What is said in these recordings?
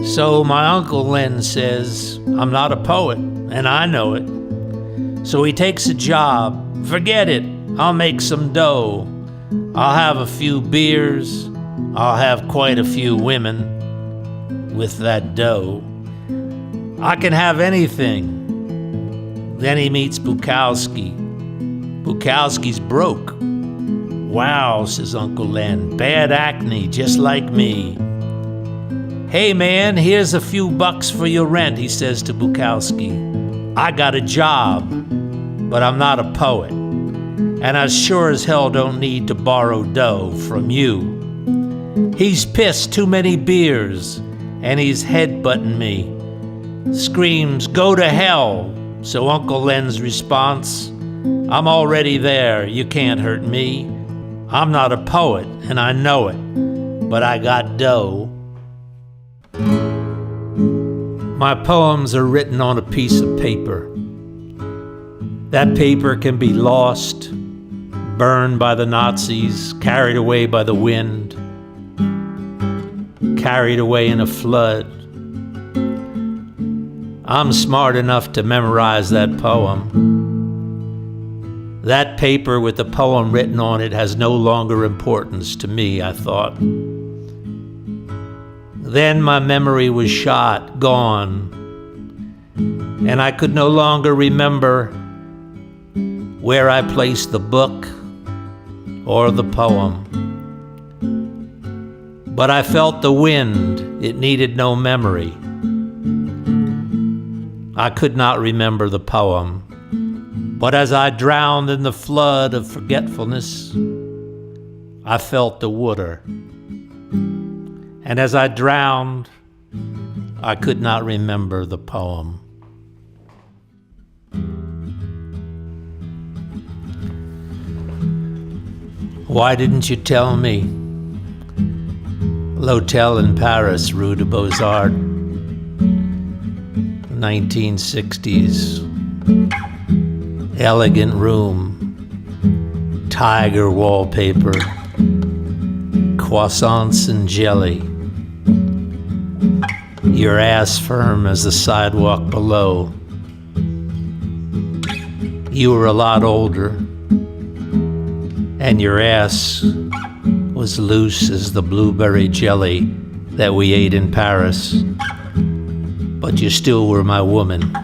So my Uncle Len says, I'm not a poet, and I know it. So he takes a job. Forget it, I'll make some dough. I'll have a few beers. I'll have quite a few women with that dough. I can have anything. Then he meets Bukowski. Bukowski's broke. Wow, says Uncle Len, bad acne, just like me. Hey man, here's a few bucks for your rent, he says to Bukowski. I got a job, but I'm not a poet. And I sure as hell don't need to borrow dough from you. He's pissed too many beers, and he's headbutting me. Screams, go to hell. So Uncle Len's response, I'm already there, you can't hurt me. I'm not a poet, and I know it, but I got dough. My poems are written on a piece of paper. That paper can be lost, burned by the Nazis, carried away by the wind, carried away in a flood. I'm smart enough to memorize that poem. That paper with the poem written on it has no longer importance to me, I thought. Then my memory was shot, gone, and I could no longer remember where I placed the book or the poem. But I felt the wind, it needed no memory. I could not remember the poem, but as I drowned in the flood of forgetfulness, I felt the water. And as I drowned, I could not remember the poem. Why didn't you tell me? L'Hotel in Paris, Rue de Beaux-Arts, 1960s. Elegant room, tiger wallpaper, croissants and jelly. Your ass firm as the sidewalk below. You were a lot older, and your ass was loose as the blueberry jelly that we ate in Paris. But you still were my woman.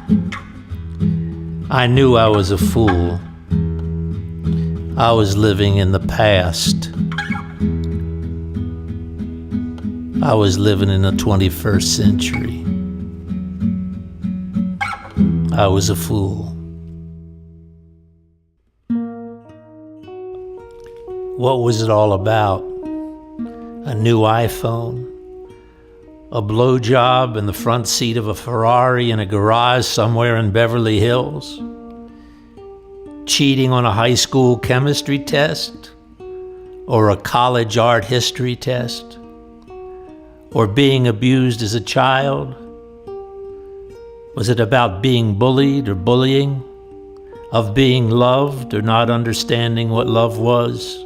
I knew I was a fool. I was living in the past. I was living in the 21st century. I was a fool. What was it all about? A new iPhone? A blowjob in the front seat of a Ferrari in a garage somewhere in Beverly Hills? Cheating on a high school chemistry test? Or a college art history test? Or being abused as a child? Was it about being bullied or bullying? Of being loved or not understanding what love was?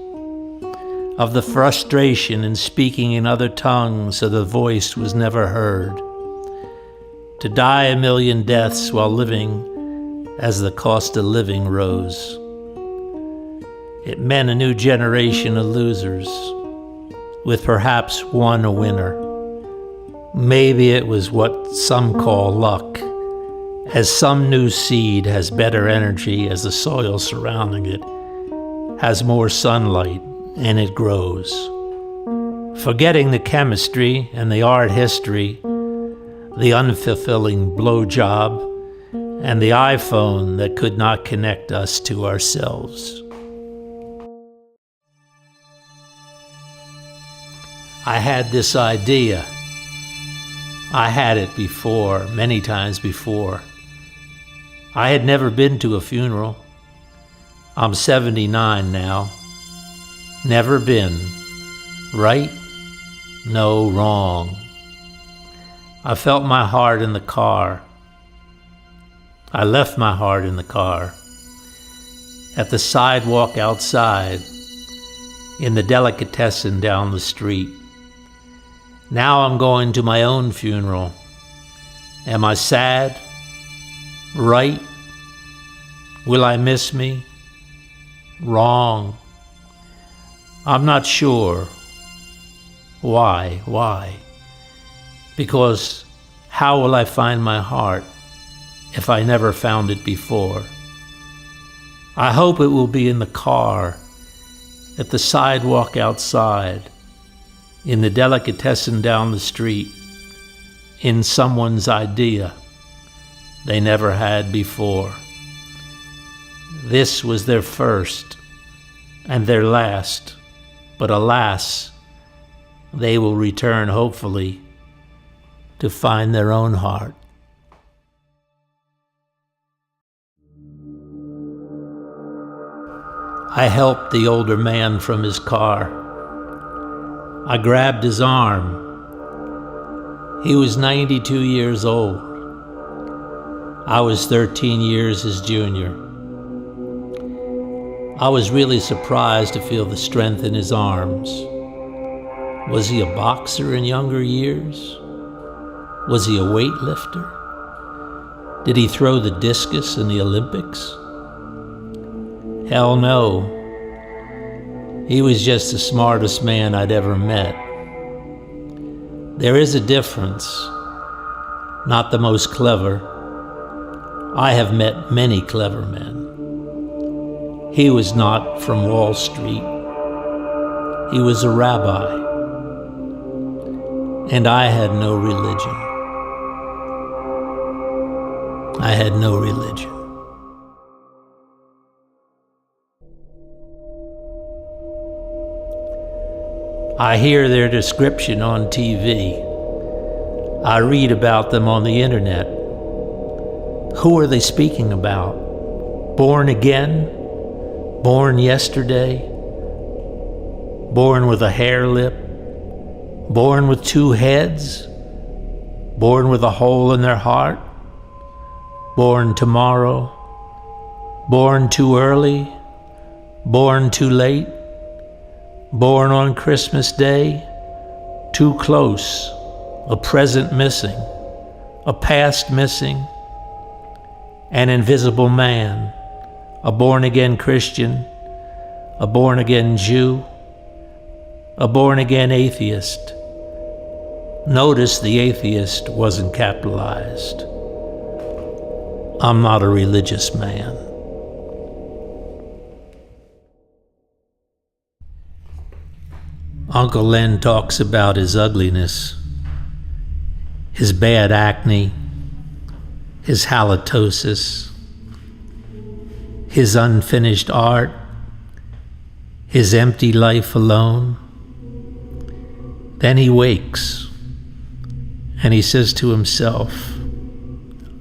Of the frustration in speaking in other tongues so the voice was never heard? To die a million deaths while living as the cost of living rose. It meant a new generation of losers, with perhaps one a winner. Maybe it was what some call luck, as some new seed has better energy as the soil surrounding it has more sunlight and it grows. Forgetting the chemistry and the art history, the unfulfilling blowjob, and the iPhone that could not connect us to ourselves. I had this idea. I had it before, many times before. I had never been to a funeral. I'm 79 now. Never been. Right? No, wrong. I felt my heart in the car. I left my heart in the car. At the sidewalk outside, in the delicatessen down the street. Now I'm going to my own funeral. Am I sad? Right? Will I miss me? Wrong. I'm not sure. Why? Why? Because how will I find my heart if I never found it before? I hope it will be in the car, at the sidewalk outside, in the delicatessen down the street, in someone's idea they never had before. This was their first and their last, but alas, they will return hopefully to find their own heart. I helped the older man from his car. I grabbed his arm. He was 92 years old. I was 13 years his junior. I was really surprised to feel the strength in his arms. Was he a boxer in younger years? Was he a weightlifter? Did he throw the discus in the Olympics? Hell no. He was just the smartest man I'd ever met. There is a difference. Not the most clever. I have met many clever men. He was not from Wall Street. He was a rabbi. And I had no religion. I had no religion. I hear their description on TV. I read about them on the internet. Who are they speaking about? Born again? Born yesterday? Born with a hair lip? Born with two heads? Born with a hole in their heart? Born tomorrow? Born too early? Born too late? Born on Christmas Day? Too close? A present missing? A past missing? An invisible man? A born-again Christian? A born-again Jew? A born-again atheist? Notice the atheist wasn't capitalized. I'm not a religious man. Uncle Len talks about his ugliness, his bad acne, his halitosis, his unfinished art, his empty life alone. Then he wakes and he says to himself,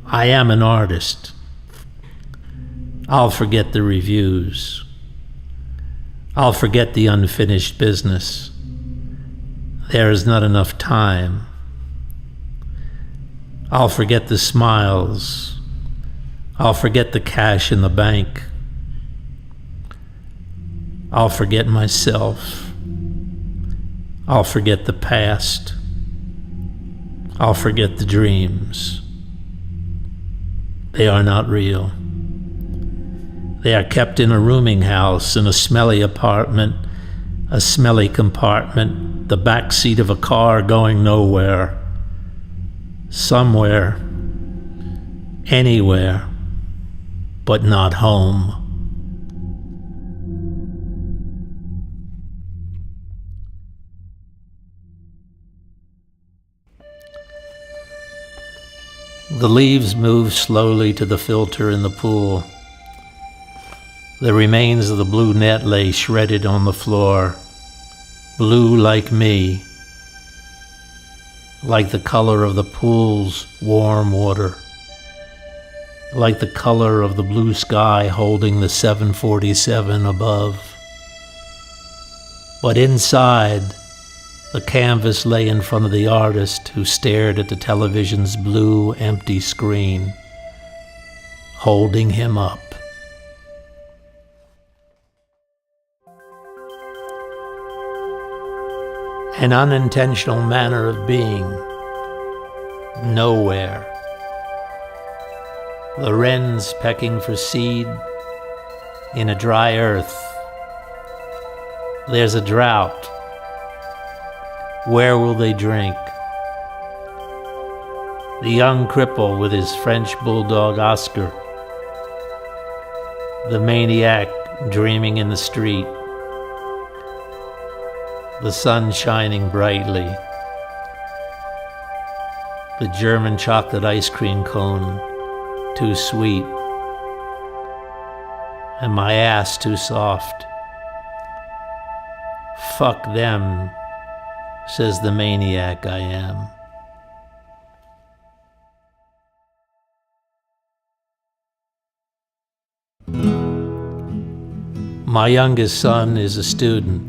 I am an artist. I'll forget the reviews. I'll forget the unfinished business. There is not enough time. I'll forget the smiles. I'll forget the cash in the bank. I'll forget myself. I'll forget the past. I'll forget the dreams. They are not real. They are kept in a rooming house, in a smelly apartment, a smelly compartment, the back seat of a car going nowhere, somewhere, anywhere, but not home. The leaves move slowly to the filter in the pool. The remains of the blue net lay shredded on the floor, blue like me, like the color of the pool's warm water, like the color of the blue sky holding the 747 above. But inside, the canvas lay in front of the artist who stared at the television's blue, empty screen, holding him up. an unintentional manner of being, nowhere. The wrens pecking for seed in a dry earth. There's a drought. Where will they drink? The young cripple with his French bulldog Oscar. The maniac dreaming in the street. The sun shining brightly. The German chocolate ice cream cone too sweet, and my ass too soft. Fuck them, says the maniac I am. My youngest son is a student,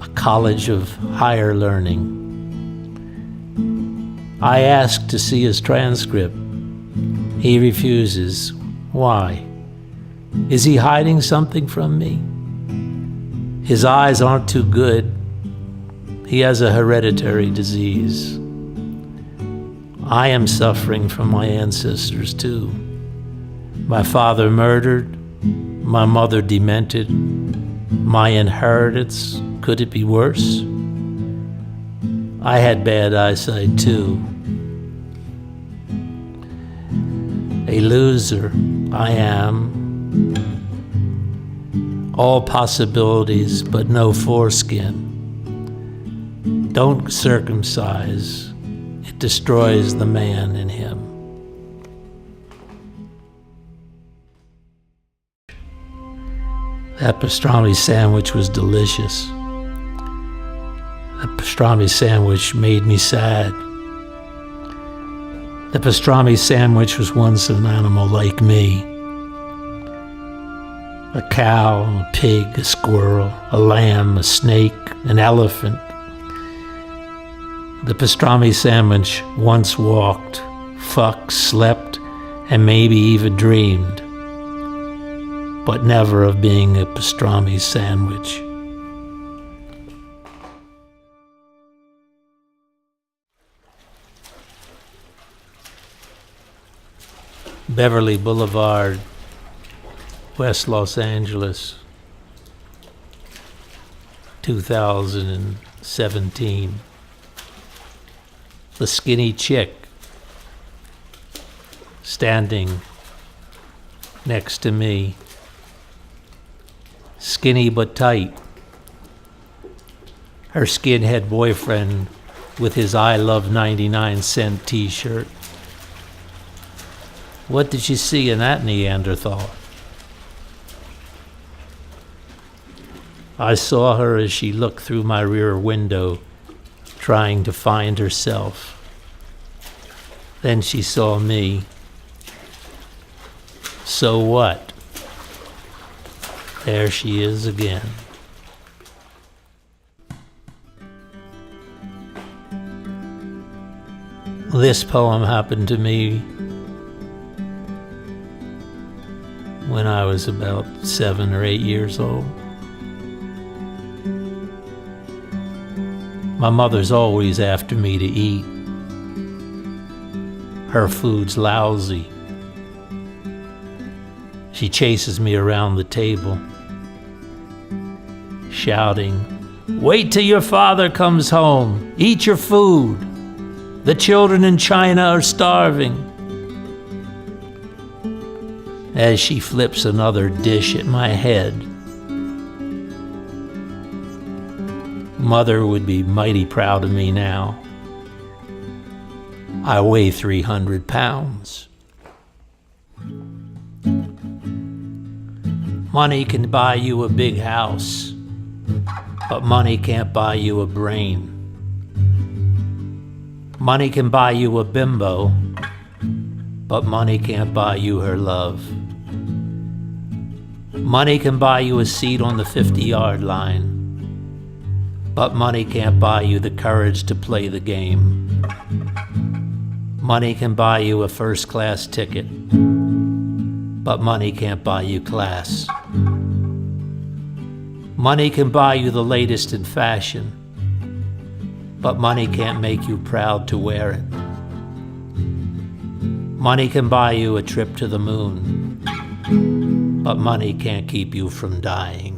a college of higher learning. I ask to see his transcript. He refuses. Why? Is he hiding something from me? His eyes aren't too good. He has a hereditary disease. I am suffering from my ancestors too. My father murdered, my mother demented, my inheritance, could it be worse? I had bad eyesight too. A loser, I am. All possibilities, but no foreskin. Don't circumcise. It destroys the man in him. That pastrami sandwich was delicious. That pastrami sandwich made me sad. The pastrami sandwich was once an animal like me. A cow, a pig, a squirrel, a lamb, a snake, an elephant. The pastrami sandwich once walked, fucked, slept, and maybe even dreamed, but never of being a pastrami sandwich. Beverly Boulevard, West Los Angeles, 2017. The skinny chick standing next to me. Skinny but tight. Her skinhead boyfriend with his I Love 99-cent t-shirt. What did you see in that Neanderthal? I saw her as she looked through my rear window, trying to find herself. Then she saw me. So what? There she is again. This poem happened to me when I was about 7 or 8 years old. My mother's always after me to eat. Her food's lousy. She chases me around the table, shouting, "Wait till your father comes home. Eat your food. The children in China are starving." As she flips another dish at my head. Mother would be mighty proud of me now. I weigh 300 pounds. Money can buy you a big house, but money can't buy you a brain. Money can buy you a bimbo, but money can't buy you her love. Money can buy you a seat on the 50-yard line, but money can't buy you the courage to play the game. Money can buy you a first-class ticket, but money can't buy you class. Money can buy you the latest in fashion, but money can't make you proud to wear it. Money can buy you a trip to the moon, but money can't keep you from dying.